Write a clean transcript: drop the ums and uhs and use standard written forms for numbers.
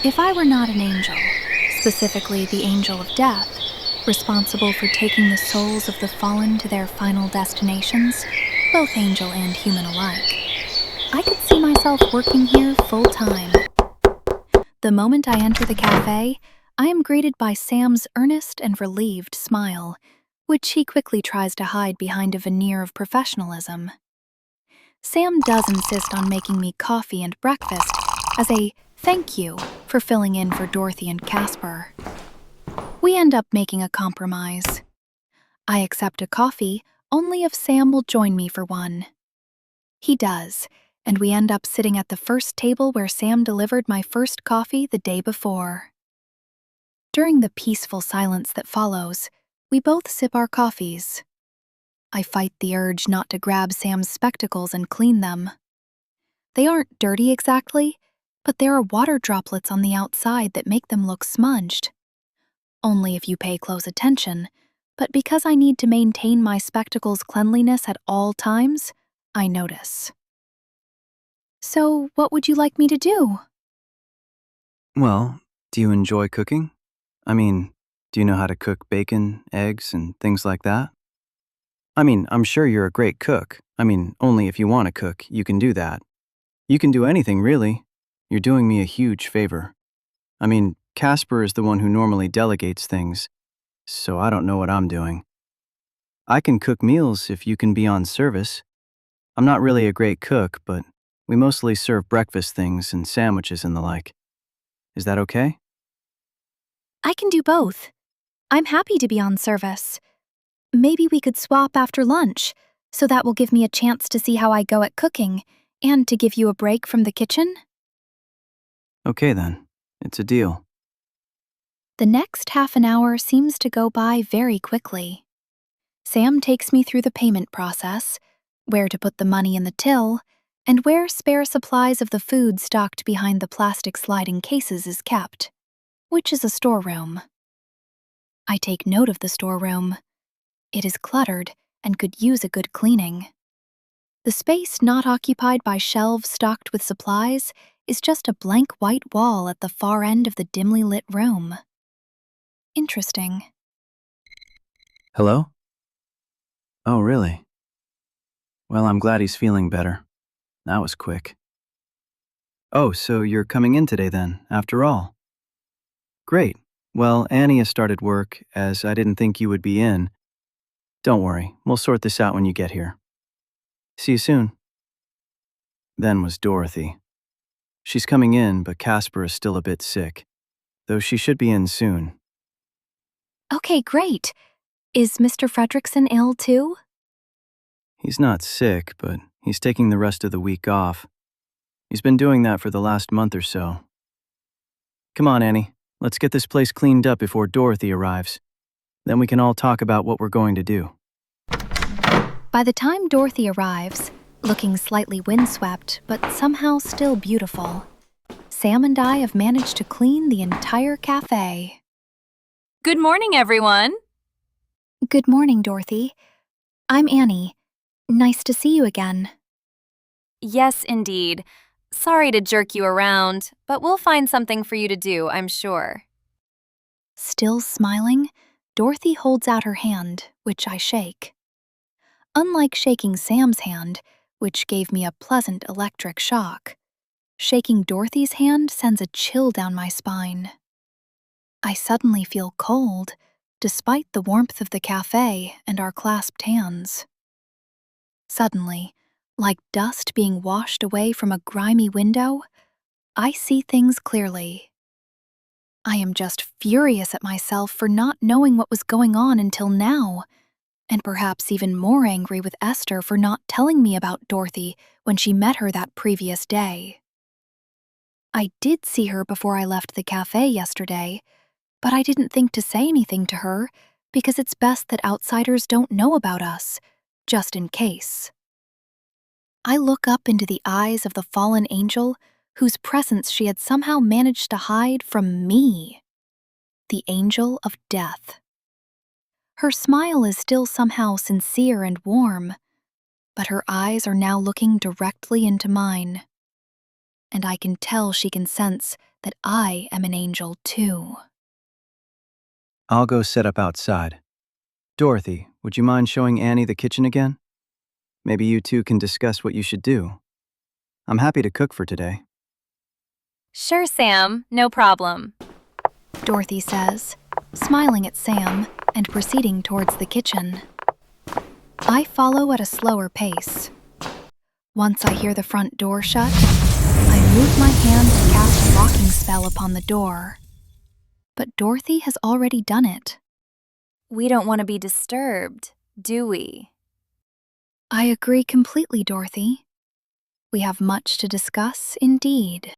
If I were not an angel, specifically the angel of death, responsible for taking the souls of the fallen to their final destinations, both angel and human alike, I could see myself working here full-time. The moment I enter the cafe, I am greeted by Sam's earnest and relieved smile, which he quickly tries to hide behind a veneer of professionalism. Sam does insist on making me coffee and breakfast as a thank you for filling in for Dorothy and Casper. We end up making a compromise. I accept a coffee only if Sam will join me for one. He does, and we end up sitting at the first table where Sam delivered my first coffee the day before. During the peaceful silence that follows, we both sip our coffees. I fight the urge not to grab Sam's spectacles and clean them. They aren't dirty exactly, but there are water droplets on the outside that make them look smudged. Only if you pay close attention, but because I need to maintain my spectacles' cleanliness at all times, I notice. So, what would you like me to do? Well, do you enjoy cooking? I mean, do you know how to cook bacon, eggs, and things like that? I'm sure you're a great cook. Only if you want to cook, you can do that. You can do anything, really. You're doing me a huge favor. Casper is the one who normally delegates things, so I don't know what I'm doing. I can cook meals if you can be on service. I'm not really a great cook, but we mostly serve breakfast things and sandwiches and the like. Is that okay? I can do both. I'm happy to be on service. Maybe we could swap after lunch, so that will give me a chance to see how I go at cooking, and to give you a break from the kitchen. Okay then, it's a deal. The next half an hour seems to go by very quickly. Sam takes me through the payment process, where to put the money in the till, and where spare supplies of the food stocked behind the plastic sliding cases is kept, which is a storeroom. I take note of the storeroom. It is cluttered and could use a good cleaning. The space not occupied by shelves stocked with supplies is just a blank white wall at the far end of the dimly lit room. Interesting. Hello? Oh, really? Well, I'm glad he's feeling better. That was quick. Oh, so you're coming in today then, after all? Great. Well, Annie has started work, as I didn't think you would be in. Don't worry, we'll sort this out when you get here. See you soon. Then was Dorothy. She's coming in, but Casper is still a bit sick, though she should be in soon. Okay, great. Is Mr. Fredrickson ill too? He's not sick, but he's taking the rest of the week off. He's been doing that for the last month or so. Come on, Annie, let's get this place cleaned up before Dorothy arrives. Then we can all talk about what we're going to do. By the time Dorothy arrives, looking slightly windswept but somehow still beautiful, Sam and I have managed to clean the entire cafe. Good morning, everyone. Good morning, Dorothy. I'm Annie. Nice to see you again. Yes, indeed. Sorry to jerk you around, but we'll find something for you to do, I'm sure. Still smiling, Dorothy holds out her hand, which I shake. Unlike shaking Sam's hand, which gave me a pleasant electric shock, shaking Dorothy's hand sends a chill down my spine. I suddenly feel cold, despite the warmth of the cafe and our clasped hands. Suddenly, like dust being washed away from a grimy window, I see things clearly. I am just furious at myself for not knowing what was going on until now, and perhaps even more angry with Esther for not telling me about Dorothy when she met her that previous day. I did see her before I left the cafe yesterday, but I didn't think to say anything to her because it's best that outsiders don't know about us, just in case. I look up into the eyes of the fallen angel whose presence she had somehow managed to hide from me, the angel of death. Her smile is still somehow sincere and warm, but her eyes are now looking directly into mine. And I can tell she can sense that I am an angel too. I'll go set up outside. Dorothy, would you mind showing Annie the kitchen again? Maybe you two can discuss what you should do. I'm happy to cook for today. Sure, Sam, no problem. Dorothy says, smiling at Sam and proceeding towards the kitchen. I follow at a slower pace. Once I hear the front door shut, I move my hand to cast a locking spell upon the door. But Dorothy has already done it. We don't want to be disturbed, do we? I agree completely, Dorothy. We have much to discuss indeed.